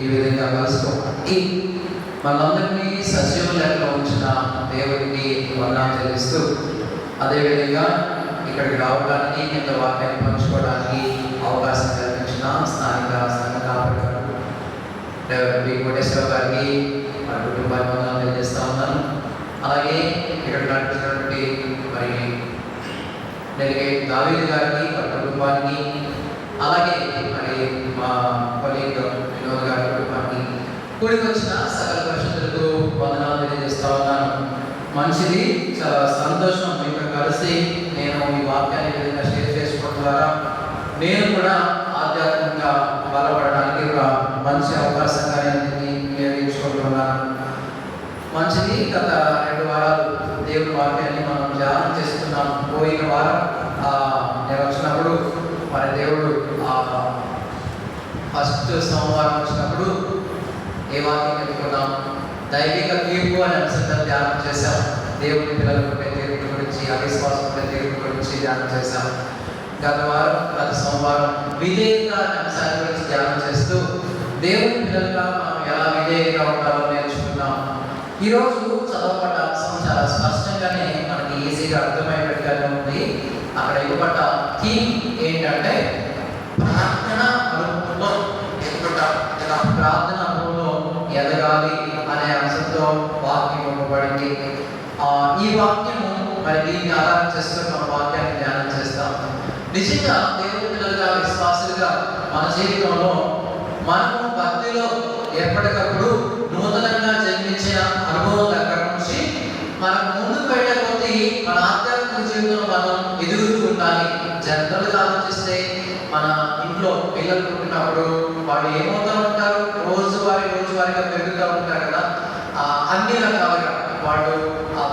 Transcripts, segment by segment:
ఈ విధంగా కలుసుకోవడానికి మనందరినీ సజీవ లెక్కలో ఉంచిన దేవుడికి వందనాలు చెల్లిస్తూ, అదేవిధంగా ఇక్కడికి రావడానికి, కింద వాక్యాన్ని పంచుకోవడానికి అవకాశం కల్పించిన స్థానిక సంఘ కాపరి బి కోటేశ్వర గారికి వారి కుటుంబాన్ని వందనాలు తెలియజేస్తా ఉన్నాను. అలాగే ఇక్కడ నడిపినటువంటి మరి డెలిగేట్ దావీదు గారికి, వారి కుటుంబానికి, అలాగే మరి మా కొలీగ్ వినోద్ గారి కుటుంబానికి, కూడికి వచ్చిన సకల పరిశుద్ధులకు వందనాలు తెలియజేస్తా ఉన్నాను. మంచిది, చాలా సంతోషం మీతో కలిసి నేను ఈ వాక్యాన్ని విధంగా షేర్ చేసుకోవడం ద్వారా నేను కూడా ఆధ్యాత్మికంగా బలపడడానికి ఒక మంచి అవకాశంగా వినియోగించుకుంటున్నాను. మంచిది, గత 2 వారాలు దేవుని వాక్యాన్ని మనం ధ్యానం చేస్తున్నాం. పోయిన వారం నేను వచ్చినప్పుడు మరి దేవుడు ఫస్ట్ సోమవారం వచ్చినప్పుడు ఏ వాక్యం చెప్పుకున్నాం? దైవిక తీర్పు అనే అంశంతో ధ్యానం చేశాం. దేవుని పిల్లలకు తీర్పు గురించి, అవిశ్వాసం తీర్పు గురించి ధ్యానం చేశాం. గత సోమవారం విధేయత అనే అంశాన్ని గురించి ధ్యానం చేస్తూ దేవుని పిల్లలుగా మనం ఎలా విధేయంగా ఉండాలో నేర్చుకున్నాం. ఈరోజు చదవబడ్డ అంశం చాలా స్పష్టంగానే మనకి ఈజీగా అర్థమయ్యేట్టుగానే ఉంది. అక్కడ ఇవ్వబడ్డ థీమ్ ఏంటంటే ప్రార్థన అనుభవంలో ప్రార్థన అనుభవంలో ఎదగాలి అనే అంశంతో వాక్యం ఇవ్వబడింది. ఈ వాక్యము మరి దీన్ని ఆధారం చేసుకుని మన వాక్యాన్ని ధ్యానం చేస్తాం. నిజంగా దేవుని పిల్లలుగా, విశ్వాసులుగా మన జీవితంలో మనము భక్తిలో ఎప్పటికప్పుడు నూతనంగా జన్మించిన అనుభవం దగ్గర నుంచి మనం ముందుకు వెళ్ళే కొద్దీ మన ఆధ్యాత్మిక జీవితంలో మనం ఎదుగుతూ ఉండాలి. జనరల్గా ఆలోచిస్తే మన ఇంట్లో పిల్లలు పుట్టినప్పుడు వాళ్ళు ఏమవుతూ ఉంటారు? రోజువారీగా పెరుగుతూ ఉంటారు కదా. అన్ని రకాలుగా వాళ్ళు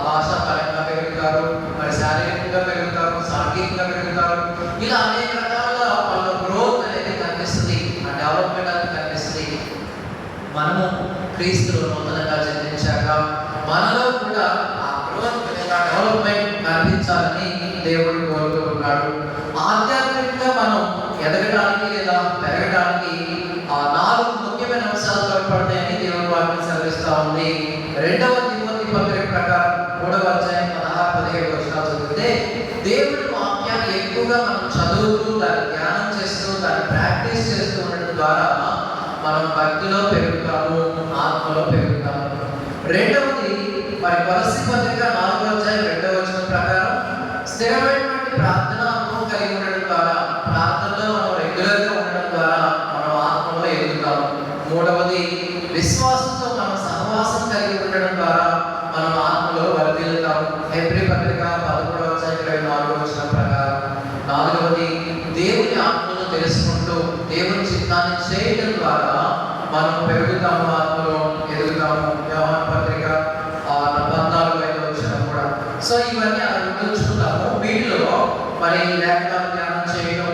భాషా పరంగా పెరుగుతారు, మరి శారీరకంగా పెరుగుతారు, సాంఘికంగా పెరుగుతారు. ఇలా అనేక రకాలుగా వాళ్ళ గ్రోత్ అనేది కనిపిస్తుంది, డెవలప్మెంట్ అనేది కనిపిస్తుంది. మనము క్రీస్తులో నూతనంగా జన్మించాక మనలో కూడా ఆ గ్రోత్ డెవలప్మెంట్ కనిపించాలని దేవుడు కోరుకుంటున్నాడు. ఆధ్యాత్మికంగా మనం ఎదగడానికి లేదా పెరగడానికి 4 ముఖ్యమైన అంశాలు తోడ్పడతాయని దేవుని వాక్యం సెలవిస్తూ ఉంది. 2వ తిమోతి పత్రిక ప్రకారం 3వ అధ్యాయం 16-17 వచనాలు చదివితే, దేవుడి వాక్యాన్ని ఎక్కువగా మనం చదువుతూ, దాన్ని ధ్యానం చేస్తూ, దాన్ని ప్రాక్టీస్ చేస్తూ ఉండడం ద్వారా మనం భక్తిలో పెరుగుతాము, ఆత్మలో పెరుగుతాము. 2వది మరి కొలస్సీ పత్రిక 4వ అధ్యాయం 2వ వచనం ప్రకారం స్థిరమైనటువంటి ప్రార్థన అనుభవం కలిగి ఉండడం ద్వారా, ప్రార్థనలో మనం రెగ్యులర్గా ఉండడం ద్వారా మనం ఆత్మలో ఎదుగుతాము. 3వది విశ్వాసంతో మనం సహవాసం కలిగి ఉండడం ద్వారా మనం ఆత్మలో వర్ధిల్లుతాము. హెబ్రీ పత్రిక 11వ అధ్యాయం 24వ వచనం ప్రకారం. 4వది దేవుని ఆత్మను తెలుసుకుంటూ దేవుని చిత్తాన్ని చేయడం ద్వారా మనం పెరుగుతాము, ఆత్మలో ఎదుగుతాము. యోహాను పత్రిక 14వ వచనం కూడా. సో ఇవన్నీ అలా గుర్తుంచుకుంటాము. వీటిలో మరి లేఖనాలు ధ్యానం చేయడం,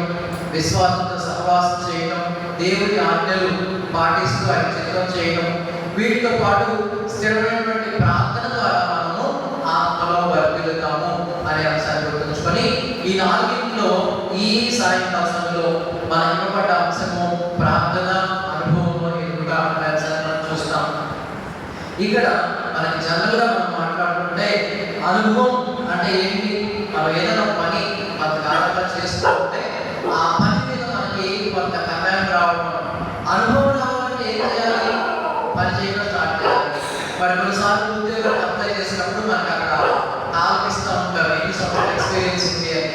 విశ్వాసంతో సహవాసం చేయడం, దేవుని ఆజ్ఞలు పాటిస్తూ ఆయన చిత్తం చేయడం, వీటితో పాటు స్థిరమైనటువంటి ప్రార్థన ద్వారా మనము ఆత్మలో వర్ధిల్లుతాము అనే అంశాన్ని గుర్తుంచుకొని ఈ 4లో ఈ సాయంకాల సమయంలో మనం ఇవ్వబడ్డ అంశము ప్రార్థన అనుభవంలో ఎదుగుట అనే అంశాన్ని మనం చూస్తాం. ఇక్కడ మనకి జనరల్గా మనం మాట్లాడుతుంటే అనుభవం అంటే ఏంటి? మనం ఏదైనా పని కొంతకాలంగా చేస్తూ ఉంటే ఆ పని మీద మనకి కొంత కమాండ్ రావడం. అనుభవం రావాలంటే ఏం చేయాలి? పని చేయడం స్టార్ట్ చేయాలి. మరి కొన్నిసార్లు ఉద్యోగాలు అప్లై చేసినప్పుడు మనకి అక్కడ ఆలోచిస్తూ ఉంటారు, ఎన్ని సంవత్సరాలు ఎక్స్పీరియన్స్ ఉంది అని.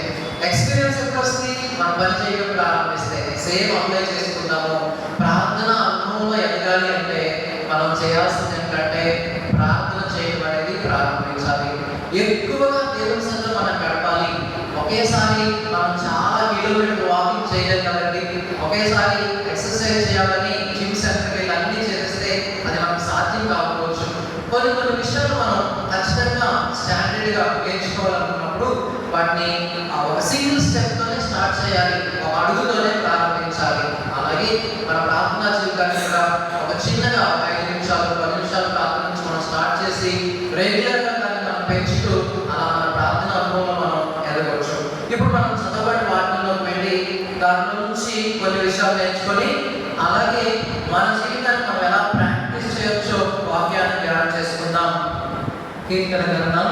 ఎక్స్పీరియన్స్ ఎప్పుడు వస్తుంది? మనం పని చేయడం ప్రారంభిస్తే. సేమ్ అప్లై చేసుకుందాము. ప్రార్థన అనుభవంలో ఎదగాలి అంటే మనం చేయాల్సింది ఏంటంటే ప్రార్థన చేయడం అనేది ప్రారంభించాలి. ఎక్కువగా దేవుని సన్నిధిలో మనం గడపాలి. ఒకేసారి మనం చాలా కిలోమీటర్లు వాకింగ్ చేయలేం కదండి. ఒకేసారి ఎక్సర్సైజ్ చేయాలని జిమ్ సెంటర్కి వెళ్ళి అన్నీ చేస్తే అది మనకు సాధ్యం కాకపోవచ్చు. కొన్ని విషయాలు మనం ఖచ్చితంగా స్టాండర్డ్గా నేర్చుకోవాలనుకున్నప్పుడు వాటిని ఒక సింగిల్ స్టెప్తోనే స్టార్ట్ చేయాలి, ఒక అడుగుతోనే ప్రారంభించాలి. అలాగే మన ప్రార్థనా జీవితాన్ని కూడా ఒక చిన్నగా 5 నిమిషాలు 10 నిమిషాలు ప్రార్థన నుంచి మనం స్టార్ట్ చేసి రెగ్యులర్గా దాన్ని మనం పెంచుతూ అలా మన ప్రార్థన అనుభవంలో మనం ఎదగవచ్చు. ఇప్పుడు మనం చదవబడిన వాటిలోకి వెళ్ళి దాంట్లో నుంచి కొన్ని విషయాలు నేర్చుకొని అలాగే మన జీవితాన్ని కీర్తన గ్రంథం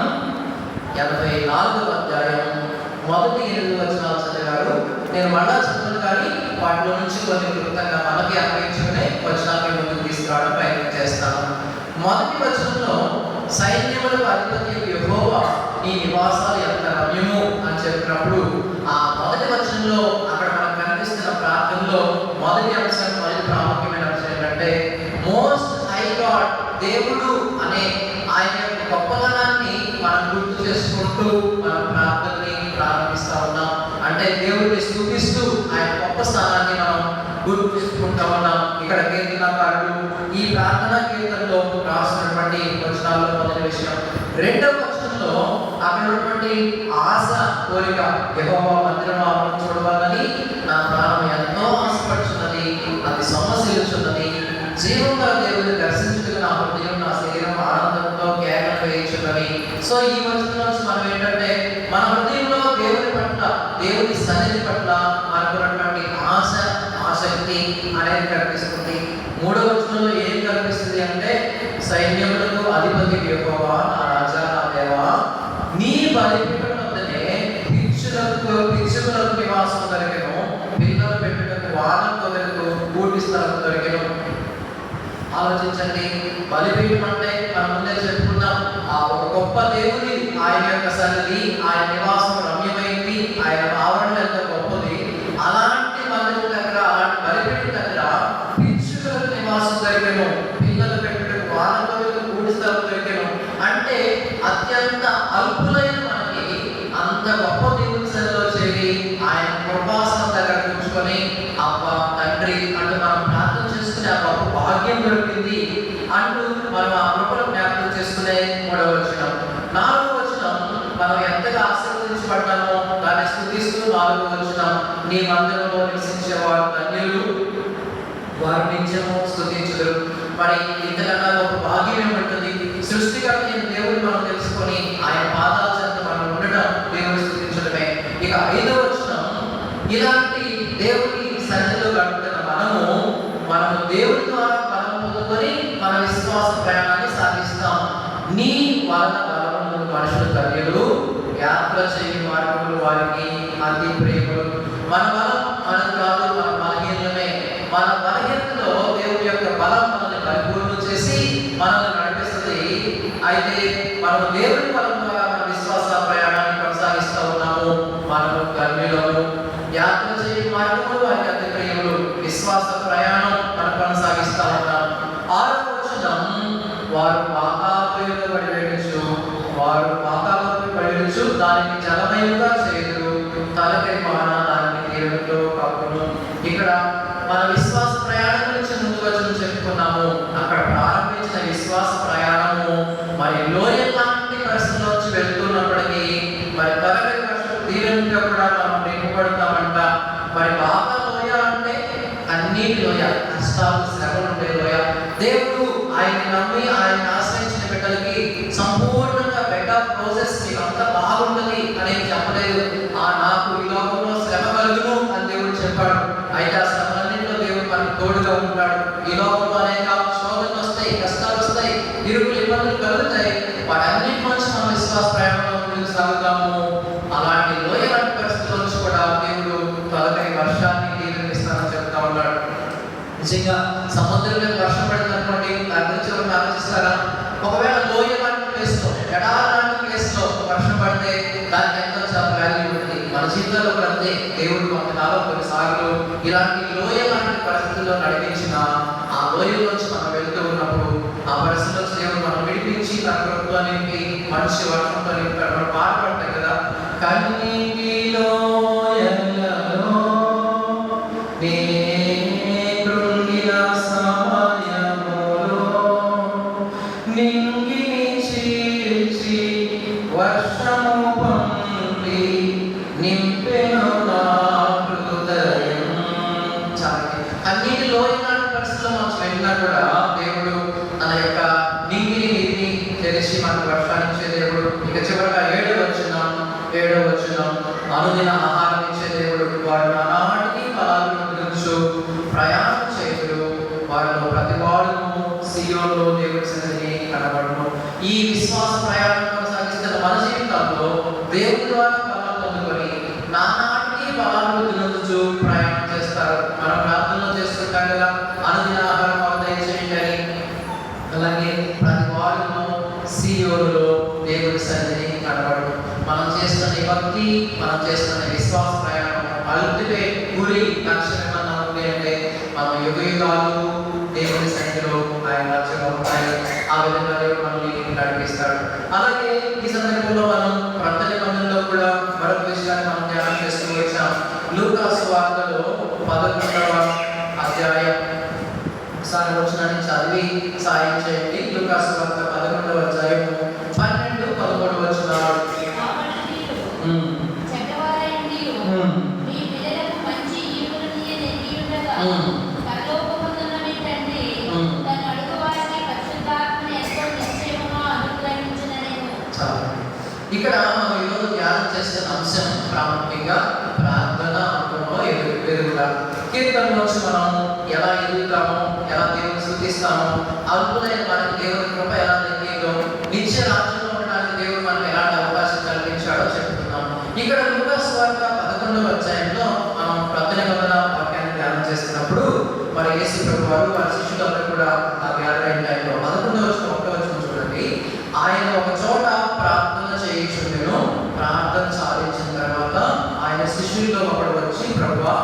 84వ అధ్యాయం మొదటి 8 వచనాలు చదివారు. నేను మళ్ళా చదువును కానీ వాటిలో నుంచి కొన్ని క్లుప్తంగా మనకి అన్వయించుకునే వచనాన్ని ముందుకు తీసుకురావడం ప్రయత్నం చేస్తాను. మొదటి వచనంలో సైన్యములకు అధిపతి యెహోవా నీ నివాసాలు ఎంత రమ్యము అని చెప్పినప్పుడు ఆ మొదటి వచనంలో అక్కడ మనకు కనిపిస్తున్న ప్రార్థనలో మొదటి అంశం, మొదటి ప్రాముఖ్యమైన అంశం ఏంటంటే మోస్ట్ హై గాడ్, దేవుడు అనే ఆయన యొక్క గొప్పతనాన్ని మనం గుర్తు చేసుకుంటూ మనం ప్రార్థనని ప్రారంభిస్తా ఉన్నాం. అంటే దేవుడిని స్తుతిస్తూ ఆయన గొప్ప స్థానాన్ని మనం గుర్తు చేసుకుంటా ఉన్నాం. ఇక్కడ కీర్తనకారుడు ఈ ప్రార్థనా కీర్తనలో రాసినటువంటి వచనాల్లో మొదటి విషయం. రెండవ వచనంలో అక్కడ ఉన్నటువంటి ఆశ, కోరిక, యెహోవా మందిరం ఆవరణ చూడవాలని నా ప్రాణం ఎంతో ఆశపడుచున్నది, అది సొమ్మసిల్లుచున్నది. జీవం గల దేవుడిని దర్శించుటకు నా హృదయం, నా శరీరం ఆనందంతో కేకలు వేయించున్నవి. సో ఈ వచనంలో మనం ఏంటంటే మన హృదయంలో దేవుని పట్ల, దేవుని సన్నిధి పట్ల మనకున్నటువంటి ఆశ, ఆసక్తి అనేది కనిపిస్తుంది. మూడవ వచనంలో ఏం కనిపిస్తుంది అంటే సైన్యములకు అధిపతి యెహోవా నా రాజా, నా దేవా, నీ బలిపీఠం వద్దనే భిక్షుకులకు నివాసం దొరికెను, పిల్లలు పెట్టుటకు వారం కొరకు కూటి స్థలం దొరికెను. ఆలోచించండి, బలిపీఠం అంటే మనం ముందే చెప్పుకున్నాం, ఆ ఒక గొప్ప దేవుని ఆయన యొక్క సన్నిధి, ఆయన నివాసం రమ్యమైంది, ఆయన ఆవరణ ఎంతో గొప్పది. అలాంటి మందిరం దగ్గర, అలాంటి బలిపీఠం దగ్గర భిక్షుకులకు నివాసం దొరికెను, పిల్లలు పెట్టుటకు వారం కొరకు కూటి స్థలం దొరికెను. అంటే అత్యంత అల్పులైన మనకి అంత గొప్ప దేవుని సన్నిధిలో చేరి ఆయన కృపాసనం దగ్గర కూర్చుకొని అబ్బా తండ్రి అంటూ మనం ప్రార్థన చేసుకునే ఆ గొప్ప భాగ్యం దొరికింది అంటూ మనం ఆ కృపను జ్ఞాపకం చేసుకునే మూడవ వచనం. నాలుగవ వచనం మనం ఎంతగా ఆశీర్వదించబడ్డామో దాన్ని స్తుతిస్తూ నాలుగవ వచనం నీ మందిరంలో నివసించేవారు ధన్యులు, వారు నిత్యము స్తుతించుదురు. మరి ఇంతకన్నా గొప్ప భాగ్యం ఏముంటుంది? సృష్టికర్త దేవుడిని మనం తెలుసుకొని ఆయన పాదాల చెంత మనం ఉండటం, దేవుని స్తుతించడమే. ఇక ఐదవ వచనం ఇలాంటి దేవుని సన్నిధిలో గడుపుతున్న మనము దేవుడి ద్వారా బలం పొందుకొని మన విశ్వాస ప్రయాణాన్ని సాగిస్తాం. నీ వలన బలము మనుషులు ధన్యులు, యాత్ర చేయు మార్గములు వారికి అతి ప్రేమలు. మన బలం మనకు కాదు, మన బలహీనమే. మన బలహీనతలో దేవుడి యొక్క బలం మనల్ని పరిపూర్ణం చేసి మనల్ని నడిపిస్తుంది. అయితే మనము దేవుడి బలం ద్వారా మన విశ్వాస ప్రయాణాన్ని కొనసాగిస్తూ ఉన్నాము. మనము ధన్యులము, యాత్ర చేయు మార్గములు వారికి అతి ప్రేమలు. విశ్వాస ప్రయాణం మనం కొనసాగిస్తూ ఉన్నాం. ఆరవ వచనం వారు పాతాళములో పడివేయచ్చు, వారు పాతాళములో పడివేయచ్చు, దానికి జలమయముగా చేదురు, తలకై వాన దానికి తీరంలో కప్పును. ఇక్కడ మన విశ్వాస ప్రయాణం గురించి ముందు వచనం చెప్పుకున్నాము. అక్కడ ప్రారంభించిన విశ్వాస ప్రయాణము మరి లోయ లాంటి పరిస్థితుల్లోంచి వెళ్తున్నప్పటికీ మరి తలకై వర్షం తీరంలో కూడా మనం నింపబడతామంట. మరి బాగా లోయ అంటే అన్నిటి లోయ, కష్టాలు శ్రమలు ఉండే లోయ. దేవుడు ఆయన నమ్మి ఆయన ఆశ్రయించిన బిడ్డలకి సంపూర్ణంగా బెటర్ ప్రాసెస్ అంతా బాగుంటుంది అనేది చెప్పలేదు. నాకు ఈ లోకంలో శ్రమ కలుగును అని దేవుడు చెప్పాడు. అయితే ఆ శ్రమలన్నింటిలో దేవుడు మనకు తోడుగా ఉంటాడు. ఈ లోకంలో అనేక శోధనలు వస్తాయి, కష్టాలు వస్తాయి, ఇరుకులు ఇబ్బందులు కలుగుతాయి. వాటన్నిటి నుంచి మనం విశ్వాస ప్రయాణంలో ముందుకు సాగుతాము. అలాంటి లోయ లాంటి పరిస్థితుల నుంచి కూడా దేవుడు తొలకై వర్షాన్ని తీర్పిస్తానని చెప్తా ఉన్నాడు. నిజంగా సముద్రం మీద వర్షం పడింది అనుకోండి, దాని గురించి ఎవరు ఆలోచిస్తారా? ఒకవేళ లోయ లాంటి ప్లేస్ లో, ఎడారి లాంటి ప్లేస్ లో వర్షం పడితే దానికి ఎంతో చాలా వాల్యూ ఉంటుంది. మన జీవితంలో కూడా అంతే. దేవుడు కొంతకాలం కొన్నిసార్లు ఇలాంటి లోయ లాంటి పరిస్థితుల్లో నడిపించిన ఆ లోయలోంచి మనం వెళ్తూ ఉన్నప్పుడు ఆ పరిస్థితుల్లో దేవుడు మనం విడిపించి తన కృపతో నింపి మనిషి వర్షంతో నింపాడు. మనం పాట పడతాయి కదా, కన్నీటిలో కూడా దేవుడు తన యొక్క నీటిని తెలిసి మనకు వర్షాన్ని ఇచ్చే దేవుడు. ఇక చివరిగా ఏడవ వచనం అనుదిన ఆహారం ఇచ్చే దేవుడు. వారు నానాటికి ఫలాలు పొందవచ్చు, ప్రయాణం చేయుడు, వారిలో ప్రతి వాడును సియోనులో దేవుడి సన్నిధిని కనబడను. ఈ విశ్వాస ప్రయాణం కొనసాగిస్తున్న మన జీవితాల్లో దేవుడి ద్వారా బలం పొందుకొని నానాటికి బలాలు తినొచ్చు ప్రయాణం చేస్తారు. మనం ప్రార్థనలు చేస్తుంటాం కదా, అనుదిన ఆహారం మాకు దయచేయండి అని. అలాగే ప్రతి వారము సియోనులో దేవుడి సన్నిధిని కనబడను. మనం చేస్తున్న ఈ భక్తి, మనం చేస్తున్న విశ్వాస ప్రయాణం అల్టిమేట్ గురి లక్ష్యం ఏమన్నా ఉంది అంటే మనం యుగ యుగాలు దేవుని సన్నిధిలో ఆయన రాజ్యంలో ఉంటాయి. ఆ విధంగా దేవుడు మనల్ని నడిపిస్తాడు. అలాగే ఈ సందర్భంలో మనం క్రొత్త నిబంధనలో కూడా మరొక విషయాన్ని మనం ధ్యానం చేస్తూ వచ్చాం. లూకా సువార్తలో 11వ అధ్యాయం ఒకసారి వచనాన్ని చదివి సాయం చేయండి. లూకా సువార్త 11వ అధ్యాయము 12, 13 వచనాలు. ఇక్కడ మనం ఈరోజు ధ్యానం చేసిన అంశం ప్రాముఖ్యంగా ప్రార్థన అనుభవంలో ఎదుగుట. కీర్తనలో వచ్చి మనం ఎలా ఎదుగుతామో, ఎలా దేవుని స్తుతిస్తామో, అల్పులైన మనకి దేవుని కృప ఎలా దక్కిందో, నిత్య రాజ్యంలో ఉండడానికి దేవుడు మనకు ఎలాంటి అవకాశం కల్పించాడో చెప్తున్నాం. ఇక్కడ లూకా సువార్త 11వ అధ్యాయంలో మనం క్రొత్త నిబంధన వాక్యాన్ని ధ్యానం చేస్తున్నప్పుడు మరి యేసు ప్రభువు వారు వారి శిష్యులందరూ కూడా ఆ గ్యాదరింగ్ టైంలో 11వ వచనం చూడండి. ఆయన ఒక చోట ప్రార్థన చేయించుండెను. ప్రార్థన సాధించిన తర్వాత ఆయన శిష్యుల్లో ఒకడు వచ్చి, ప్రభువా,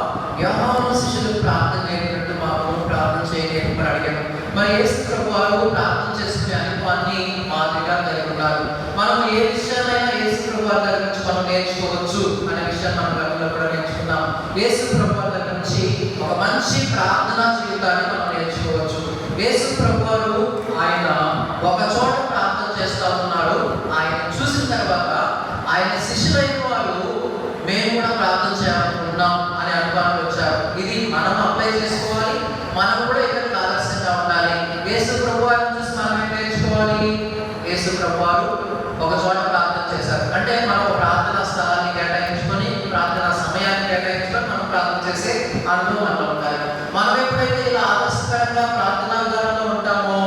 యోహాను శిష్యులు ప్రార్థన చేయనట్టు మాకు ప్రార్థన చేయలేము అని అడిగాను. మరి యేసు ప్రభువు వారు ప్రార్థన చేసుకునే అనుభవాన్ని మాదిరిగా కలిగి ఉన్నారు. మనం ఏ విషయాలైనా యేసు ప్రభువు వారి దగ్గర నుంచి మనం నేర్చుకోవచ్చు అనే విషయాన్ని మనం గతంలో కూడా నేర్చుకున్నాం. యేసు ప్రభువు వారి దగ్గర నుంచి ఒక మంచి ప్రార్థనా జీవితాన్ని మనం నేర్చుకోవచ్చు. యేసు ప్రభువు వారు ఆయన ఒక చోట ప్రార్థన చేస్తూ ఉన్నాడు. ఆయన చూసిన తర్వాత ఆయన శిష్యులైన వారు మేము కూడా ప్రార్థన చేయాలనుకుంటున్నాం అనే అనుభవానికి వచ్చారు. ఇది మనం అప్లై చేసుకోవాలి. మనం కూడా ఇక్కడికి ఆదర్శంగా ఉండాలి. యేసు ప్రభువు వారిని చూసి మనం ఏం నేర్చుకోవాలి? యేసు ప్రభువు వారు ఒక చోట ప్రార్థన చేశారు అంటే మనం ప్రార్థనా స్థలాన్ని కేటాయించుకొని, ప్రార్థనా సమయాన్ని కేటాయించుకొని మనం ప్రార్థన చేసే అనుభవం మనలో ఉండాలి. మనం ఎప్పుడైతే ఇలా ఆదర్శకరంగా ప్రార్థనా విధానంలో ఉంటామో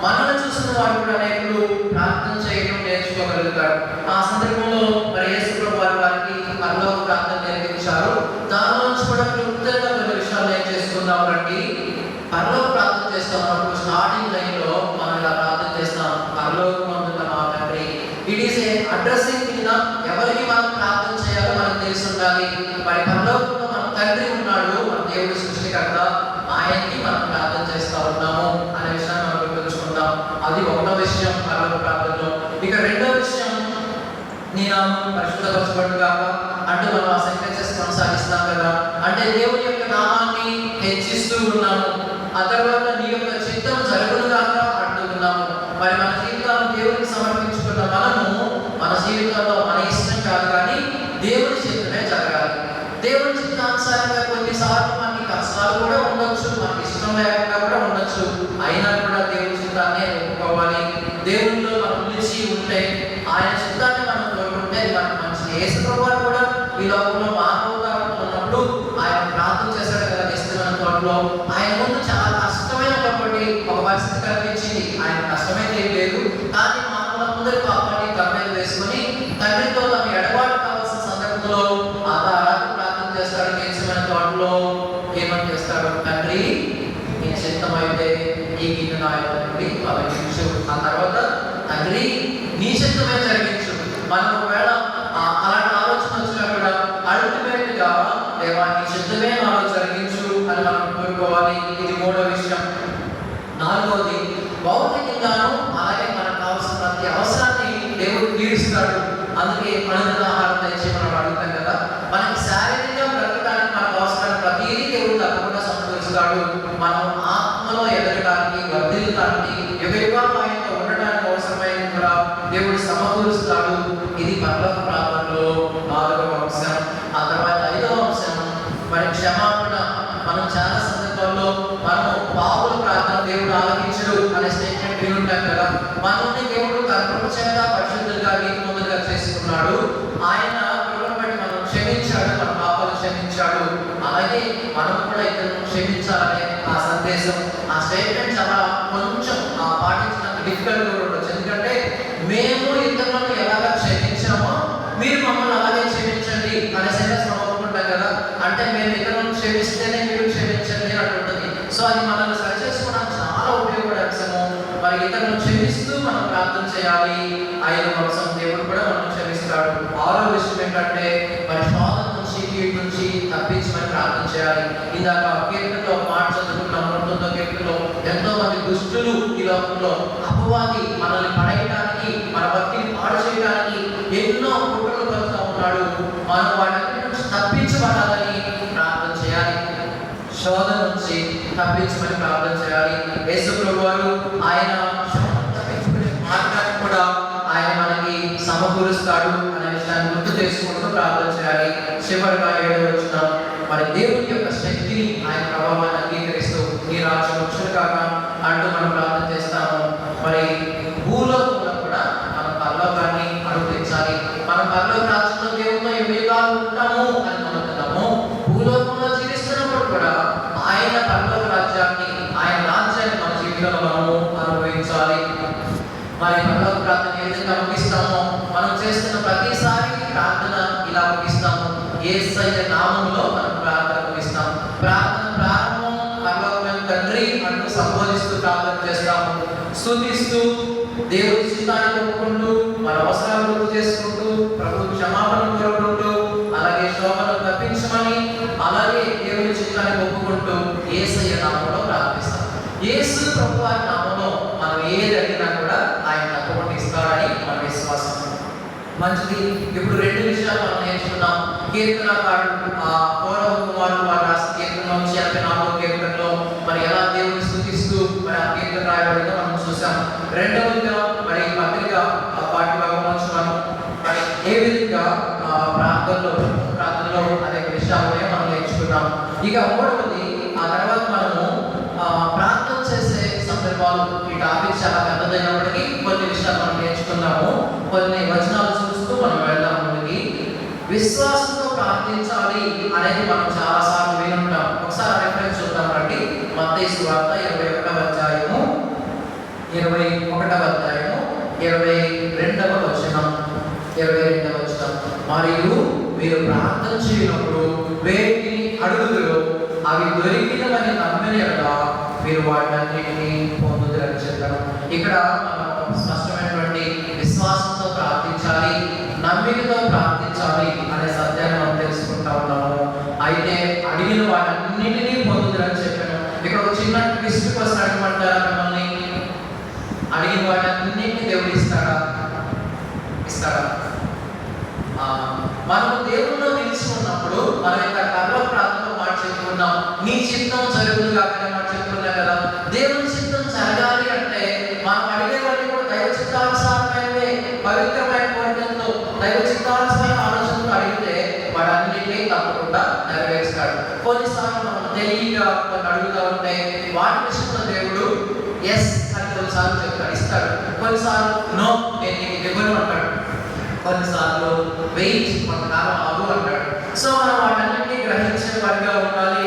మనల్ని చూసిన వారు కూడా అనేకులు ప్రార్థన చేయడం నేర్చుకోగలుగుతారు. ఆ సందర్భంలో మరి యేసు ప్రభువు వారికి పరలోక ప్రార్థన నేర్పించారు. దాని నుంచి కూడా క్లుప్తంగా కొన్ని విషయాలు ఏం చేసుకుందాం రండి. పరలోక ప్రార్థన చేస్తున్నప్పుడు స్టార్టింగ్ లైన్లో మనం ఇలా ప్రార్థన చేస్తాం, పరలోకమందున్న మా తండ్రి. ఇట్ ఈస్ ఏ అడ్రస్సింగ్ కింద ఎవరికి మనం ప్రార్థన చేయాలో మనకు తెలిసి ఉండాలి. మరి పరలోకంలో మన తండ్రి ఉన్నాడు, మన దేవుడు సృష్టికర్త, ఆయనకి మనం ప్రార్థన చేస్తూ ఉన్నాము అనే విషయాన్ని మనం గుర్తుంచుకుంటాం. అది ఒకటో విషయం పరలోక ప్రార్థనలో. ఇక రెండో విషయం, నీ నామం పరిశుద్ధపరచబడును గాక అంటూ మనం ఆ సెంటెన్సెస్ కొనసాగిస్తాం కదా. అంటే దేవుని యొక్క నామాన్ని హెచ్చిస్తూ ఉన్నాము. ఆ తర్వాత నీ యొక్క చిత్తం జరుగును గాక అంటూ ఉన్నాము. మరి మన జీవితాలను దేవునికి సమర్పించుకున్న మనము మన జీవితంలో మన ఇష్టం కాదు కానీ దేవుని చిత్తమే జరగాలి. దేవుని చిత్తానుసారంగా కొన్నిసార్లు మనకి కష్టాలు కూడా ఉండొచ్చు, మనకి ఇష్టం లేకుండా కూడా ఉండొచ్చు. అయినా కూడా దేవుని చిత్తాన్ని ఒప్పుకోవాలి. దేవునిలో మనం నిలిచి ఉంటే, ఆయన చిత్తాన్ని మనం కోరుకుంటే మనకు మంచిది. యేసు ప్రభువు కూడా ఈ లోకంలో మానవతారం ఉన్నప్పుడు ఆయన ప్రార్థన చేశాడు కదా ఇష్టమైన తోటలో. ఆయన ముందు చాలా కష్టమైన ఒక పరిస్థితి కనిపించింది. ఆయన కష్టమైతే ఏం లేదు, కానీ మానవులందరి పాపాన్ని తన మీద వేసుకొని తండ్రితో తను ఎడబాటు కావాల్సిన సందర్భంలో ప్రార్థన చేస్తాడు. ఇష్టమైన తోటలో ఏమని చేస్తాడు? తండ్రి, నీ చిత్తమైతే ఈ గిన్నె నా యొక్క నుండి తొలగించు. ఆ తర్వాత తండ్రి, నీ చిత్తమే జరిగించు. మనం ఒకవేళ అలాంటి ఆలోచన వచ్చినా కూడా అల్టిమేట్ గా దేవా నీ చిత్తమే నాలో జరిగించు అని మనం కోరుకోవాలి. ఇది మూడో విషయం. నాలుగవది, భౌతికంగాను అలాగే మనకు కావాల్సిన ప్రతి అవసరాన్ని దేవుడు తీరుస్తాడు. అందుకే అనుదిన ఆహారం తెచ్చి మనం అడుగుతాం కదా. మనకి శారీరకంగా బ్రతకడానికి మనకు అవసరమైన ప్రతిదీ దేవుడు తప్పకుండా సమకూరుస్తాడు. మనం ఆత్మలో ఎదగడానికి, వర్ధిల్లడానికి, యుగయుగాలు ఆయనతో ఉండడానికి అవసరమైన కూడా దేవుడు సమకూరుస్తాడు. ఇది పరలోక ప్రార్థనలో నాలుగవ అంశం. ఆ తర్వాత ఐదవ అంశం, మరి క్షమాపణ. మనం చాలా సందర్భాల్లో మనం పాపుల ప్రార్థన దేవుడు ఆలకించడు అనే స్టేట్మెంట్ విని ఉంటాం కదా. మనల్ని దేవుడు తన కృప చేత పరిశుద్ధంగా నీతిమంతులుగా చేసుకున్నాడు. ఆయన కృపను బట్టి మనం క్షమించాడు, మన పాపాలు క్షమించాడు. అలాగే మనం కూడా ఇతరులను క్షమించాలనే ఆ సందేశం, ఆ స్టేట్మెంట్ చాలా కొంచెం ఆ క్షమిస్తేనే మీరు క్షమించండి అని ఉంటుంది. సో అది మనల్ని సరి చేసుకోవడానికి చాలా ఉపయోగపడే అంశము. మరి ఇతరులను క్షమిస్తూ మనం ప్రార్థన చేయాలి. 5వ అంశం, దేవుడు కూడా మనం క్షమిస్తాడు. 6వ విషయం ఏంటంటే మరి శోధన నుంచి, కీడు నుంచి తప్పించమని ప్రార్థన చేయాలి. ఇందాక కీర్తనలో మాట చదువుకున్నాం. 9వ కీర్తనలో ఎంతో మంది దుష్టులు ఈ లోకంలో, అపవాది మనల్ని పడేయడానికి, మన భక్తిని పాడు చేయడానికి ఎన్నో కుట్రలు పడుతూ ఉన్నాడు. మనం వాటి నుంచి తప్పించబడాలని ప్రార్థన చేయాలి. శోధన నుంచి తప్పించమని ప్రార్థన చేయాలి. యేసు ప్రభువారు ఆయన శోధన తప్పించుకునే మార్గాన్ని కూడా ఆయన మనకి సమకూరుస్తాడు అనే విషయాన్ని గుర్తు చేసుకుంటూ ప్రార్థన చేయాలి. చివరిగా 7వ వచనం, మరి దేవుని యొక్క శక్తిని, ఆయన ప్రభావాన్ని అంగీకరిస్తూ నీ రాజ్యం వచ్చును కాక అంటూ మనం ప్రార్థన చేస్తాము. మరి భూలోకంలో కూడా మనం పరలోకాన్ని అనుభవించాలి. మనం పరలోక రాజ్యంలో దేవునితో యుగాలు ఉంటాము అని నమ్ముతున్నాము. భూలోకంలో జీవిస్తున్నప్పుడు కూడా ఆయన పరలోక రాజ్యాన్ని, ఆయన రాజ్యాన్ని మన జీవితంలో మనము అనుభవించాలి. మరి పరలోక ప్రార్థన ఏ విధంగా ముగిస్తామో, మనం చేస్తున్న ప్రతిసారి ప్రార్థన ఇలా ముగిస్తాము. యేసయ్య నామములో మనం ప్రార్థన ముగిస్తాం. ప్రార్థన ప్రారంభం పరలోకమైన తండ్రి అంటూ సంబోధిస్తూ ప్రార్థన చేస్తాము. స్తుతిస్తూ, దేవుడి చిత్తాన్ని ఒప్పుకుంటూ, మన అవసరాలు గుర్తు చేసుకుంటూ, ప్రభు క్షమాపణ కోరుకుంటూ, అలాగే శోభను తప్పించమని, అలాగే దేవుడి చిత్తాన్ని ఒప్పుకుంటూ యేసయ్య నామంలో ప్రార్థిస్తాం. యేసు ప్రభు వారి నామంలో మనం ఏది అడిగినా కూడా ఆయన తప్పకుండా ఇస్తాడని మన విశ్వాసం. మంచిది. ఇప్పుడు 2 విషయాలు మనం నేర్చుకున్నాం. కీర్తనకారుడు కౌరవ కుమారుడు వారు రాసిన కీర్తన నుంచి 84వ కీర్తనలో మరి ఎలా దేవుని స్తుతిస్తూ మరి ఆ కీర్తన రాయబడిందో మనం చూసాం. రెండవదిగా మరి పత్రిక పాఠ్య భాగం నుంచి మనం మరి ఏ విధంగా ప్రార్థనలో అనేక విషయాలనే మనం నేర్చుకున్నాం. ఇక మూడవది, ఆ తర్వాత మనము ప్రార్థన చేసే సందర్భాలు. ఈ టాపిక్ చాలా పెద్దదైనప్పటికీ కొన్ని విషయాలు మనం నేర్చుకున్నాము. కొన్ని వచనాలు చూస్తూ మనం వెళ్దాం ముందుకి. విశ్వాసంతో ప్రార్థించాలి అనేది మనం చాలాసార్లు వినుంటాం. ఒకసారి రెఫరెన్స్ చూద్దాం రండి. మత్తయి సువార్త 21వ అధ్యాయము 22వ వచనం. మరియు మీరు ప్రార్థన చేయనప్పుడు వేటిని అడుగుదురో అవి దొరికినవని నమ్మిన యెడల మీరు వాటన్నిటిని పొందుదురని చెప్పారు. ఇక్కడ మనం స్పష్టమైనటువంటి విశ్వాసంతో ప్రార్థించాలి, నమ్మికతో ప్రార్థించాలి అనే సత్యాన్ని మనం తెలుసుకుంటా ఉన్నాము. అయితే అడిగిన వాటన్నిటినీ పొందుదురని చెప్పాను. ఇక్కడ ఒక చిన్న ట్విస్ట్ కోసం అడగమంటారా మిమ్మల్ని? అడిగిన వాటన్నిటిని దేవుడు ఇస్తాడా? మనము దేవుల్లో నిలిచి ఉన్నప్పుడు మనం యొక్క పరలోక ప్రార్థనలో మాట చెప్పుకున్నాం, నీ చిత్తం జరుగును కాక మాట చెప్పుకున్నాం కదా. దేవుని చిత్తం జరగాలి అంటే మనం అడిగేవాడిని కూడా దైవ చిత్తానుసారమైనవే, పవిత్రమైన కోరికలతో, దైవ చిత్తానుసార ఆలోచనతో అడిగితే వాడన్నిటినీ తప్పకుండా నెరవేరుస్తాడు. కొన్నిసార్లు మనం తెలియగా కొన్ని అడుగుతూ ఉంటే వాటి విషయంలో దేవుడు ఎస్ అని కొన్నిసార్లు చెప్తాడు, ఇస్తాడు. కొన్నిసార్లు నో, నేను నీకు ఇవ్వను అంటాడు. కొన్నిసార్లు వెయిట్, కొంతకాలం ఆగు అంటాడు. సో మనం వాటన్నిటినీ గ్రహించే వారిగా ఉండాలి.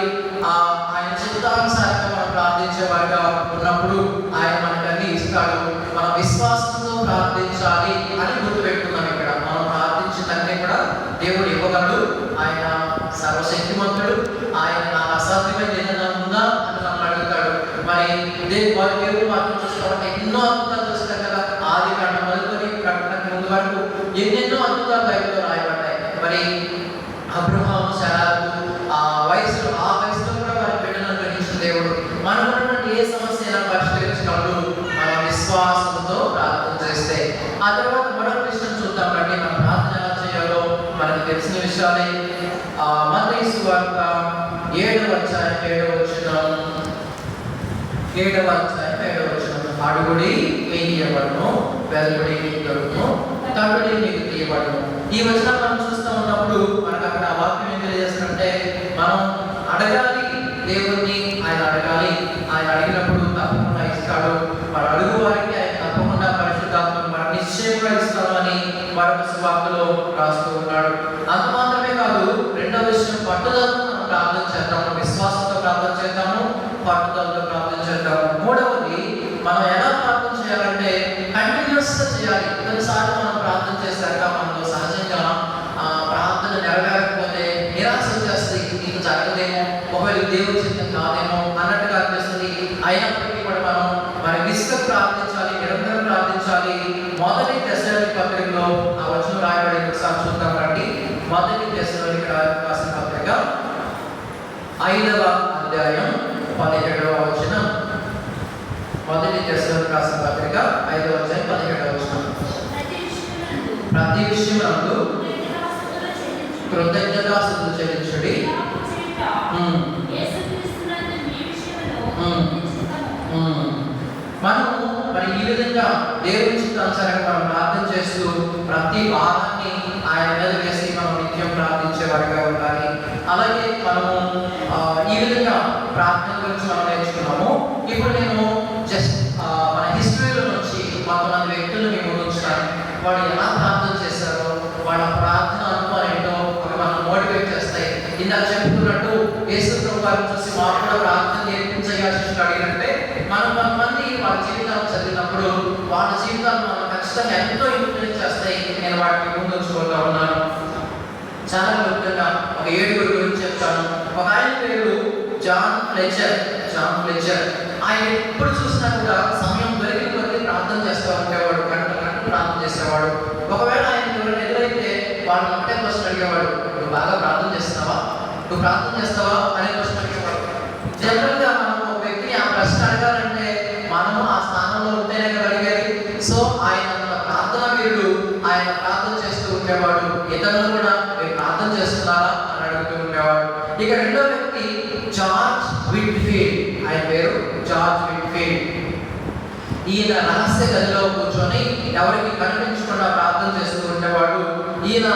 ఆయన చిత్తానుసారంగా మనం ప్రార్థించే వారిగా ఉన్నప్పుడు ఆయన మనకన్నీ ఇస్తాడు. మనం విశ్వాసంతో ప్రార్థించాలి అని గుర్తుపెట్టుకున్నాం. ఇక్కడ మనం ప్రార్థించిందన్నీ కూడా దేవుడు ఇవ్వగలడు. ఆయన సర్వశక్తిమంతుడు. ఆయన నాకు అసాధ్యమైన ఏదైనా ఉందా అని మనం అడుగుతాడు. మరి దేవుడు మాత్రం చూసుకోవడం ఎన్నో అద్భుతాలు చూస్తాం కదా. ఆది కాండం మొదలుకొని ప్రకటనకు ముందు వరకు ఎన్నెన్నో అద్భుతాలు బైబిల్లో రాయబడ్డాయి. మరి అబ్రహాము, శారాకు ఆ వయసులో కూడా వారి బిడ్డలను గ్రహించిన దేవుడు మనకున్నటువంటి ఏ సమస్య అయినా పరిష్కరించగలడు మన విశ్వాసంతో ప్రార్థన చేస్తే. ఆ తర్వాత మరొక విషయం చూద్దాం రండి. మన ప్రార్థన ఎలా చేయాలో మనకు తెలిసిన విషయాలే. మత్తయి సువార్త 7వ అధ్యాయం 7వ వచనం. అడుగుడి మీకు ఇవ్వబడును, వెలుగుడి మీకు దొరుకును, తట్టుడి మీకు తీయబడును. ఈ వచనం మనం చూస్తూ ఉన్నప్పుడు మనకు అక్కడ వాక్యం ఏం తెలియజేస్తుందంటే మనం అడగాలి దేవుణ్ణి, ఆయన అడగాలి. ఆయన అడిగినప్పుడు తప్పకుండా ఇస్తాడు. మన అడుగు వారికి ఆయన తప్పకుండా పరిశుద్ధాత్మను మన నిశ్చయంగా ఇస్తాడు అని మరొక సువార్తలో రాస్తూ ఉన్నాడు. అంత మాత్రమే కాదు, రెండవ విషయం పట్టుదలతో మనం ప్రార్థన చేద్దాము. విశ్వాసంతో ప్రార్థన చేద్దాము, పట్టుదలతో ప్రార్థన చేద్దాము. మూడవది, మనం ఎలా ప్రార్థన చేయాలంటే కంటిన్యూస్గా చేయాలి. కొన్నిసార్లు మనం ప్రార్థన చేశాక మనలో సహజంగా ప్రార్థన నెరవేరకపోతే నిరాశ వచ్చేస్తుంది. నీకు జరగదేమో, ఒకవేళ మరి విసుగ ప్రార్థించాలి, నిరంతరం ప్రార్థించాలి. మొదటి తెస్సలోనిక పత్రికలో ఆ వచనం రాయబడి ఒకసారి చూద్దాం రండి. మొదటి తెస్సలోనిక రాసిన పత్రిక 5వ అధ్యాయం 17వ వచనం. మొదటి తెస్సలోనిక రాసిన పత్రిక 5వ అధ్యాయం 17వ వచనం. ప్రతి విషయమునందు కృతజ్ఞతాస్తుతులు చెల్లించుడి. మనము మరి ఈ విధంగా దేవుని చిత్తానుసారంగా మనం ప్రార్థన చేస్తూ ప్రతి భారాన్ని ఆయన మీద వేసి మనం నిత్యం ప్రార్థించే వారిగా ఉండాలి. అలాగే మనము ఈ విధంగా ప్రార్థన గురించి మనం నేర్చుకున్నాము. ఇప్పుడు నేను జస్ట్ మన హిస్టరీలో నుంచి కొంతమంది వ్యక్తులు మేము ఉంచుతాను. వాళ్ళు ఎలా ప్రార్థన చేశారో, వాళ్ళ ప్రార్థన అనుభవం ఏంటో అవి మనం మోటివేట్ చేస్తాయి. ఇందాక చెప్పుకున్నట్టు యేసు ప్రభు వారిని చూసి మాకు కూడా ప్రార్థన నేర్పించగా శిష్యులు అడిగినట్టే మనం కొంతమంది వాళ్ళ జీవితాలు చదివినప్పుడు వాళ్ళ జీవితాలు మనం ఖచ్చితంగా ఎంతో ఇన్ఫ్లుయెన్స్ చేస్తాయి. నేను వాటిని ముందు ఉంచుకుంటా ఉన్నాను. చాలా ముఖ్యంగా ఒక 7 గురించి చెప్తాను. ఒక ఆయన పేరు జాన్ ఫ్లెచర్. ఆయన ఎప్పుడు చూసినా కూడా సమయం దొరికిన కొద్దీ ప్రార్థన చేస్తూ ఉండేవాడు. గంటలు ప్రార్థన చేసేవాడు. ఒకవేళ ఆయన ఎవరైనా ఎదురైతే వాళ్ళని ఒకటే క్వశ్చన్ అడిగేవాడు, నువ్వు బాగా ప్రార్థన చేస్తున్నావా, నువ్వు ప్రార్థన చేస్తావా అనే క్వశ్చన్ అడిగేవాడు. జనరల్గా మనం ఒక వ్యక్తిని ఆ ప్రశ్న అడగాలంటే మనము ఆ స్థానంలో ఉంటేనే కదా అడిగేది. సో ఆయన ప్రార్థన వీరుడు. ఆయన ప్రార్థన చేస్తూ ఉండేవాడు. ఇతరులు కూడా మీరు ప్రార్థన చేస్తున్నారా అని అడుగుతూ ఉండేవాడు. ఇక రెండో వ్యక్తి జార్జ్ విట్ఫీల్డ్. ఆయన పేరు జార్జ్ విట్ఫీల్డ్. ఈయన రహస్య గదిలో కూర్చొని ఎవరికి కనిపించకుండా ప్రార్థన చేస్తూ ఉండేవాడు. ఈయన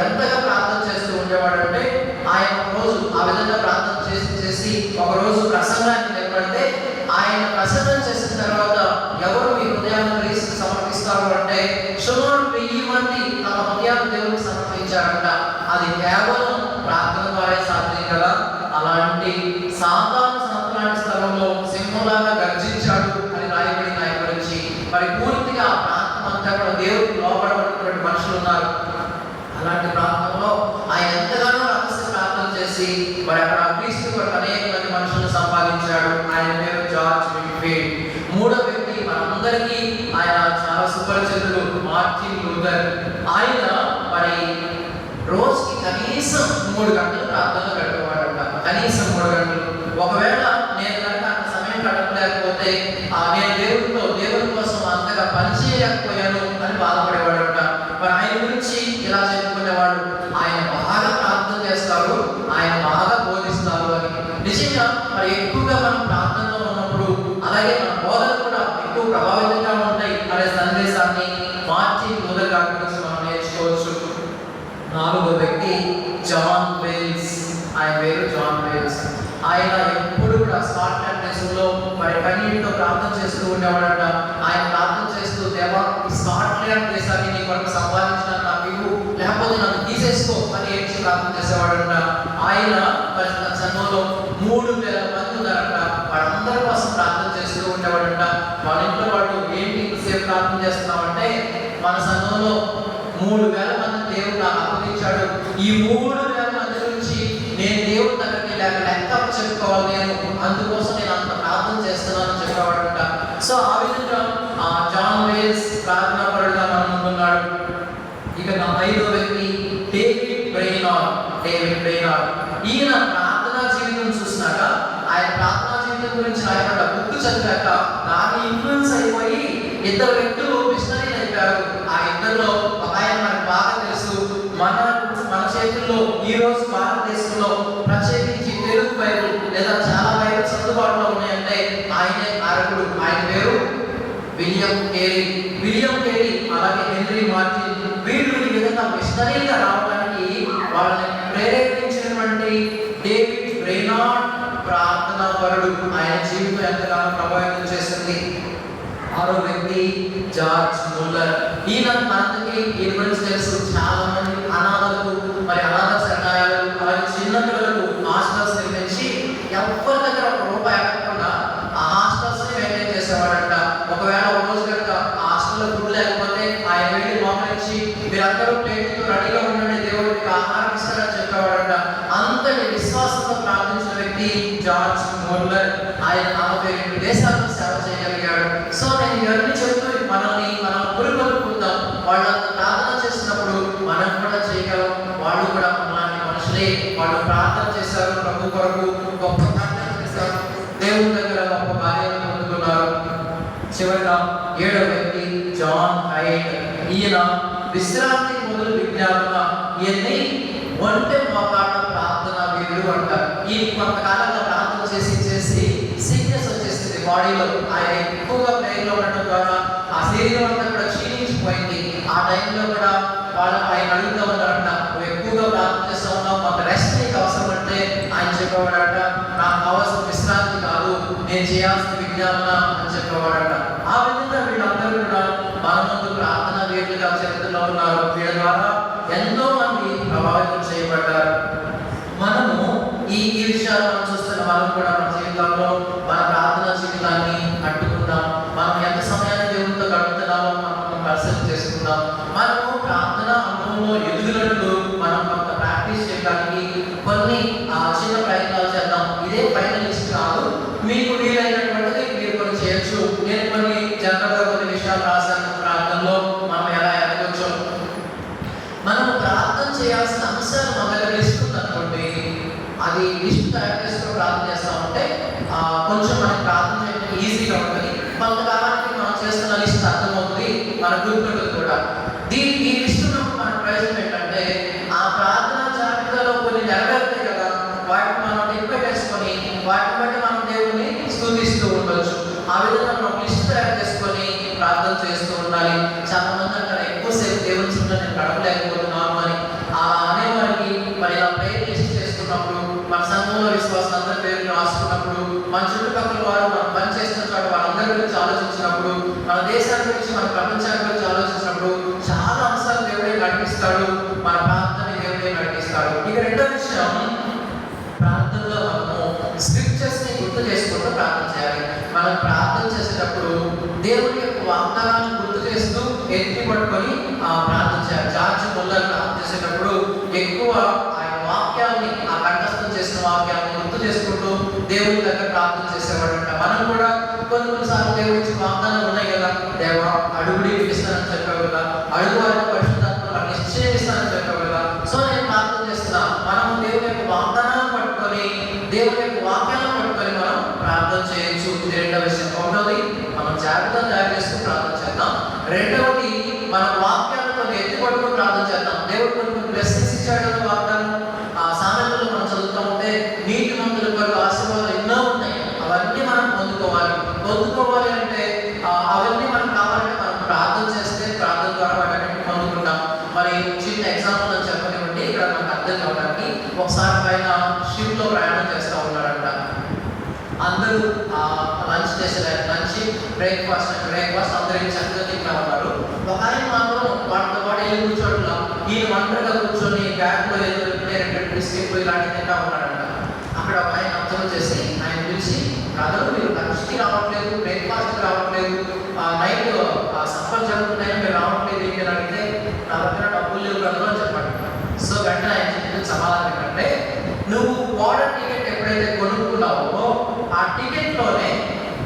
ఎంతగా ప్రార్థన చేస్తూ ఉండేవాడు అంటే ఆయన ఒకరోజు ఆ విధంగా ప్రార్థన చేసి ఒకరోజు ప్రసంగానికి నిలబడితే ఆయన ప్రసంగం చేసిన తర్వాత ఎవరు మీ హృదయాన్ని క్రీస్తుకు సమర్పిస్తారు అంటే సుమారు 1000 మంది తమ హృదయాన్ని దేవునికి సమర్పించారంట. అది కేవలం ప్రార్థన ద్వారా సాధ్యం కదా. అలాంటి సాతాను సంతలాంటి స్థలంలో సింహంలాగా గర్జించాడు అని రాయబడిన ఆయన గురించి. మరి పూర్తిగా ప్రార్థన అంతా కూడా దేవుడికి లోపడబడినటువంటి మనుషులు ఉన్నారు. అలాంటి ప్రాంతంలో ఆయన ఎంతగానో రహస్య ప్రార్థన చేసి మరి అక్కడ క్రీస్తు కొరకు అనేక మంది మనుషులను సంపాదించాడు. ఆయన పేరు జార్జ్ విట్ఫీల్డ్. మూడో వ్యక్తి మనందరికీ ఆయన చాలా సుపరిచితుడు, మార్టిన్ లూథర్. ఆయన మరి రోజుకి కనీసం 3 గంటలు ప్రార్థనలో గడిపేవాడంట. కనీసం 3 గంటలు. ఒకవేళ నేను కనుక అంత సమయం గడపలేకపోతే నేను దేవుని కోసం అంతగా పనిచేయలేకపోయాను అని బాధపడేవాడంట. మరి ఆయన గురించి ఇలా చెప్పుకునేవాడు, ఆయన బాగా ప్రార్థన చేస్తారు, ఆయన బాగా బోధిస్తారు అని. నిజంగా మరి ఎక్కువగా మనం ప్రార్థనలో ఉన్నప్పుడు అలాగే మన బోధన కూడా ఎక్కువ ప్రభావితంగా ఉంటాయి అనే సందేశాన్ని మార్టిన్ లూథర్ గారి గురించి మనం నేర్చుకోవచ్చు. 4వ వ్యక్తి జాన్ వెల్స్. ఆయన పేరు జాన్ వెల్స్. ఆయన ఎప్పుడు కూడా స్కాట్లాండ్ దేశంలో మరి కన్నీటితో ప్రార్థన చేస్తూ ఉండేవాడంట. ఆయన ప్రార్థన చేస్తూ, దేవా స్కాట్లాండ్ దేశాన్ని నీ కొరకు సంపాదించడానికి నాకు ఇవ్వు, లేకపోతే నన్ను తీసేసుకో అని ఏడ్చి ప్రార్థన చేసేవాడంట. ఆయన మరి తన సంఘంలో 3000 మంది ఉన్నారంట. వాళ్ళందరి కోసం ప్రార్థన చేస్తూ ఉండేవాడంట. వాళ్ళ ఇంట్లో వాళ్ళు ఏంటి ఇంతసేపు ప్రార్థన చేస్తున్నామంటే మన సంఘంలో 3000 మంది దేవుడు నాకు అప్పగించాడు. ఈ 3000 మంది నుంచి నేను దేవుడి దగ్గరికి లెక్క చెప్పుకోవాలి, నేను అందుకోసం నేను అంత ప్రార్థన చేస్తున్నానని చెప్పేవాడంట. సో ఆ విధంగా జాన్ వెల్స్ ప్రార్థనాపరుడుగా మన ముందున్నాడు. ఇక 5వ వ్యక్తి డేవిడ్ బ్రెయినార్డ్. ఈయన ప్రార్థనా జీవితం చూసినాక ఆయన ప్రార్థనా జీవితం గురించి రాయబడ్డ బుక్ చదివాక దాన్ని ఇన్ఫ్లుయెన్స్ అయిపోయి 2 వ్యక్తులు మిషనరీలు అయిపోయారు. ఆ ఇద్దరిలో ఒక ఆయన మనకు బాగా తెలుసు. మన చేతుల్లో ఈ రోజు భారతదేశంలో ప్రత్యేకించి తెలుగు బైబిల్ లేదా చాలా బైబిల్స్ అందుబాటులో ఉన్నాయంటే ఆయనే కారకుడు. ఆయన పేరు విలియం కేరీ. అలాగే హెన్రీ మార్టిన్. వీళ్ళు ఈ విధంగా మిషనరీగా రావడానికి వాళ్ళని ప్రేరేపించినటువంటి డేవిడ్ బ్రెయినార్డ్ ప్రార్థనాపరుడు. ఆయన జీవితం ఎంతగానో ప్రభావితం చేసింది. 6వ వ్యక్తి జార్జ్ ముల్లర్. ఈయన గురించి తెలుసు. చాలా మంది అనాథలకు మరి అనాథ శరణాలయాలు అలాగే చిన్న పిల్లలకు హాస్టల్స్ నిర్మించి ఎవరి దగ్గర ₹1 అడగకుండా ఆ హాస్టల్స్ ని మెయింటైన్ చేసేవాడంట. ఒకవేళ ఒక రోజు కనుక హాస్టల్లో ఫుడ్ లేకపోతే ఆయన వెళ్ళి మోకరించి మీరందరూ ప్లేట్తో రెడీగా ఉండండి, దేవుడికి ఆహారం ఇస్తారని చెప్పేవాడంట. అంతటి విశ్వాసంతో ప్రార్థించిన వ్యక్తి జార్జ్ ముల్లర్. ఆయన 42 దేశాలకు సేవ చేయగలిగాడు. చివరిగా 7వ వ్యక్తి జాన్ హైట్. ఈయన విశ్రాంతి మొదలు విజ్ఞాపన, ఇవన్నీ ఒంటె మోకాళ్ళ ప్రార్థన వీరుడు అంటారు. ఈ కొంతకాలంగా ప్రార్థన చేసి చేసి సిక్నెస్ వచ్చేసింది బాడీలో. ఆయన ఎక్కువగా ప్రేయర్లో ఉండటం ద్వారా ఆ శరీరం అంతా కూడా క్షీణించిపోయింది. ఆ టైంలో కూడా వాళ్ళు ఆయన అడుగుతూ ఉన్నారంట, నువ్వు ఎక్కువగా ప్రార్థన చేస్తూ ఉన్నావు, మాకు రెస్ట్ నీకు అవసరం అంటే ఆయన చెప్పేవాడట, నాకు కావాల్సిన విశ్రాంతి కాదు, నేను చేయాల్సిన విజ్ఞాపన అని చెప్పేవాడట. ఆ విధంగా వీళ్ళందరూ కూడా మన ముందు ప్రార్థన వీరులుగా చరిత్రలో ఉన్నారు. వీళ్ళ ద్వారా ఎంతో మంది ప్రభావితం చేయబడ్డారు. మనము ఈ విషయాలు మనం చూస్తున్న మనం కూడా మన జీవితంలో మన ప్రార్థనా జీవితాన్ని అడ్డుకుందాం. మనం ఎంత సమయాన్ని దేవునితో గడుపుతున్నామో మనం పరిశీలన చేసుకుందాం. మనము ప్రార్థన అనుభవంలో ఎదుగునట్లు మనం కొంత ప్రాక్టీస్ చేయడానికి కొన్ని చిన్న ప్రయత్నాలు చేద్దాం. ఇదే ఫైనల్ లిస్ట్ కాదు, మీకు వీలైనటువంటిది మీరు కొన్ని చేయొచ్చు. నేను కొన్ని జనరల్గా కొన్ని విషయాలు రాశాను ప్రార్థనలో మనం ఎలా ఎదగొచ్చు. మనము ప్రార్థన చేయాల్సిన అంశాలు మన దగ్గర లిస్ట్ ఉందనుకోండి, అది లిస్ట్ తయారు చేసుకుని ప్రార్థన చేస్తా ఉంటే కొంచెం మనకి ప్రార్థన చేయడం ఈజీగా ఉంటుంది. కొంతకాలానికి మనం చేస్తున్న లిస్ట్ అర్థమవుతుంది, మనకు గుర్తుంటుంది కూడా. ఈ లిస్ట్ ఉన్నప్పుడు మన ప్రయోజనం ఏంటంటే ఆ ప్రార్థన జాబితాలో కొన్ని నెరవేరుతాయి కదా, వాటిని మనం టిప్పెట్టేసుకొని వాటిని బట్టి మనం దేవుని స్తుతిస్తూ ఉండొచ్చు. ఆ విధంగా మనం లిస్ట్ తయారు చేసుకొని ప్రార్థన చేస్తూ ఉండాలి. చాలా మంది అంటారు ఎక్కువసేపు దేవుని చుట్టూ నేను గడపలేకపోతున్నాను అని. అనేవారికి మరి ఇలా ప్రేయర్ లిస్ట్ చేసుకున్నప్పుడు, మన సంఘంలో విశ్వాసం అందరి పేర్లు రాసుకున్నప్పుడు, మన చుట్టుపక్కల వారు మనం పని చేస్తున్న చోట వాళ్ళందరి గురించి ఆలోచించినప్పుడు, మన దేశాన్ని గురించి మన ప్రపంచాన్ని గురించి ఆలోచించినప్పుడు చాలా అంశాలు దేవుడే నడిపిస్తాడు, మన ప్రార్థన దేవుడే నడిపిస్తాడు. ఇక రెండో విషయం, ప్రార్థనలో మనము స్క్రిప్చర్స్ ని గుర్తు చేసుకుంటూ ప్రార్థన చేయాలి. మనం ప్రార్థన చేసేటప్పుడు దేవుని యొక్క వాగ్దానాన్ని గుర్తు చేస్తూ ఎత్తి పట్టుకొని ప్రార్థన చేయాలి. జార్జ్ ముల్లర్ ప్రార్థన చేసేటప్పుడు ఎక్కువ ఆయన వాక్యాన్ని, ఆ కంఠస్థం చేసిన వాక్యాన్ని గుర్తు చేసుకుంటూ దేవుని దగ్గర ప్రార్థన చేసేవాడంట. మనం కూడా కొన్నిసార్లు దేవుడి నుంచి వాగ్దానాలు ఉన్నాయి కదా, దేవా అడుగుడి ఇస్తానని చెప్పావు కదా, అడుగు వారిని పరిశుద్ధాత్మ నిశ్చయిస్తానని చెప్పావు కదా, సో నేను ప్రార్థన చేస్తున్నా. మనం దేవుని యొక్క వాగ్దానాన్ని పట్టుకొని దేవుని యొక్క వాక్యాలను పట్టుకొని మనం ప్రార్థన చేయొచ్చు. ఇది రెండవ విషయం. ఒకటోది మనం జాగ్రత్త తయారు చేసుకుని ప్రార్థన చేద్దాం. రెండవది మన వాక్యాలతో ఎత్తి పట్టుకుని ప్రార్థన చేద్దాం. దేవుడు కొన్ని బ్లెస్సింగ్స్ ఇచ్చాడు కదా వాగ్దానం. సామెతలు మనం చదువుతూ ఉంటే నీతిమంతుల కొరకు ఆశీర్వాదాలు ఎన్నో ఉన్నాయి, అవన్నీ మనం పొందుకోవాలి అంటే అవన్నీ మనకు కావాలంటే మనం ప్రార్థన చేస్తే ప్రార్థన ద్వారా వాటిని పొందుకుంటాం. మరి చిన్న ఎగ్జాంపుల్ అని చెప్పనివ్వండి, ఇక్కడ మనకు అర్థం కావడానికి. ఒకసారి పైన షిప్ లో ప్రయాణం చేస్తూ ఉన్నారంట. అందరూ లంచ్ చేసేదాన్ని, లంచ్ బ్రేక్ఫాస్ట్ అందరికి చక్కగా తింటా ఉన్నారు. ఒక ఆయన మాత్రం వాటితో పాటు వెళ్ళి కూర్చోట్లా, ఈయన ఒంటరిగా కూర్చొని బ్యాగ్లో ఏదో బిస్కెట్లు ఇలాంటివి తింటా ఉన్నాడంట. అక్కడ ఒక ఆయన అబ్జర్వ్ చేసి ఆయన పిలిచి, బ్రదర్ మీరు లంచ్కి రావట్లేదు, బ్రేక్ఫాస్ట్కి రావట్లేదు, నైట్ సఫర్ జరుగుతున్నాయి, మీరు రావట్లేదు ఏంటి అని అడిగితే, నా దగ్గర డబ్బులు లేవు బ్రదర్ అని చెప్పండి. సో వెంటనే ఆయన చెప్పిన సమాధానం ఏంటంటే, నువ్వు వాటర్ టికెట్ ఎప్పుడైతే కొనుక్కున్నావో ఆ టికెట్లోనే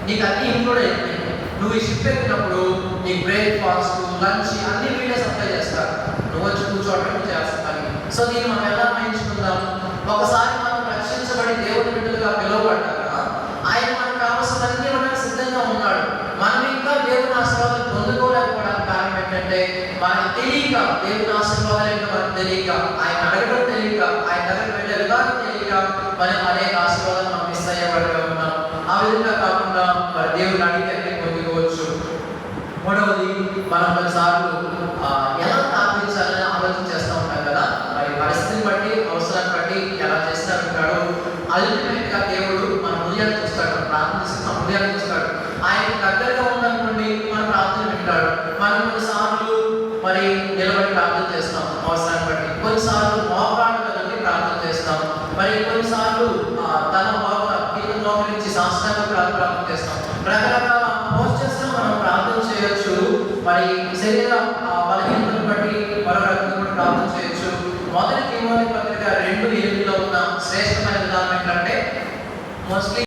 నీకు అన్ని ఇంక్లూడ్ అయిపోయింది. నువ్వు ఈ షిప్ ఎక్కినప్పుడు నీకు బ్రేక్ఫాస్ట్, లంచ్ అన్ని వీళ్ళే సప్లై చేస్తారు, నువ్వు వచ్చి కూర్చోవడం చేయాల్సిన పని. సో దీన్ని మనం ఎలా అన్వయించుకుందాం? ఒకసారి మనం రక్షించబడి దేవుని బిడ్డలుగా పిలువబడ్డాక ఆయన మనకు కావాల్సినవన్నీ మనకు సిద్ధంగా ఉన్నాడు. మనం ఇంకా దేవుని ఆశీర్వాదాలు పొందుకోలేకపోవడానికి కారణం ఏంటంటే మనకు తెలియక, దేవుని ఆశీర్వాదాలు ఏంటో మనకు తెలియక, ఆయన అడగడం తెలియక, ఆయన దగ్గర వెళ్ళే విధానం తెలియక మనం అనేక ఆశీర్వాదాలు మనం మిస్ అయ్యేవాడుగా ఉన్నాం. ఆ విధంగా కాకుండా మరి దేవుని అడిగి అన్ని పొందుకోవచ్చు. మూడవది, మనం కొన్నిసార్లు ఎలా ప్రార్థించాలని ఆలోచన చేస్తూ ఉంటాం కదా, మరి పరిస్థితిని బట్టి, అవసరాన్ని బట్టి ఎలా చేస్తారంటాడు. అల్టిమేట్ గా దేవుడు మన హృదయాన్ని చూస్తాడు, మనం ప్రార్థిస్తున్న హృదయాన్ని చూస్తాడు. ఆయన దగ్గరగా ఉందనుకోండి మన ప్రార్థన వింటాడు. మనం కొన్నిసార్లు మరి నిలబడి ప్రార్థన చేస్తాం అవసరాన్ని బట్టి, కొన్నిసార్లు మోకాళ్ళకి ప్రార్థన చేస్తాం, మరి కొన్నిసార్లు తన మోకరించి శాస్త్రంగా ప్రార్థన చేస్తాం. రకరకాల పోస్టర్స్ మనం ప్రార్థన చేయొచ్చు. మరి శరీర బలహీనతను బట్టి మరో రకంగా కూడా ప్రార్థన చేయొచ్చు. మొదటి తిమోతి పత్రిక 2:8లో ఉన్న శ్రేష్టమైన విధానం ఏంటంటే, మోస్ట్లీ